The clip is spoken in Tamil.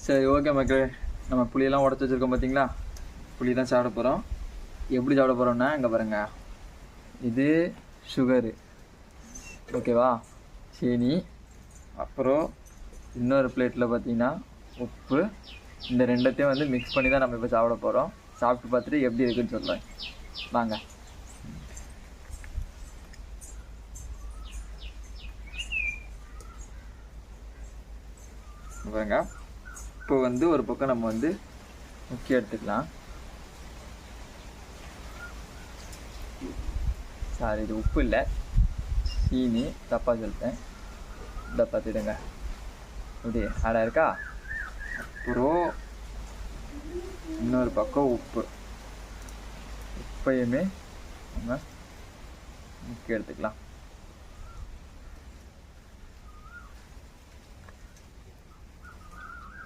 சரி ஓகே மக்களே, நம்ம புளியெல்லாம் உடச்சி வச்சுருக்கோம் பார்த்தீங்களா? புளி தான் சாப்பிட போகிறோம். எப்படி சாப்பிட போகிறோம்னா, இங்கே பாருங்கள், இது சுகரு, ஓகேவா, சீனி, அப்புறம் இன்னொரு பிளேட்டில் பார்த்தீங்கன்னா உப்பு. இந்த ரெண்டத்தையும் வந்து மிக்ஸ் பண்ணி தான் நம்ம இப்போ சாப்பிட போகிறோம். சாப்பிட்டு பார்த்துட்டு எப்படி இருக்குன்னு சொல்கிறேன் வாங்க. பாருங்க, இப்போ வந்து ஒரு பக்கம் நம்ம வந்து முக்கிய எடுத்துக்கலாம். சாரி, இது உப்பு இல்லை, சீனி, தப்பாக சொல்லிட்டேன். இதை பார்த்துடுங்க, இப்படி ஆடாக இருக்கா. அப்புறம் இன்னொரு பக்கம் உப்பையுமே நம்ம முக்கிய எடுத்துக்கலாம்.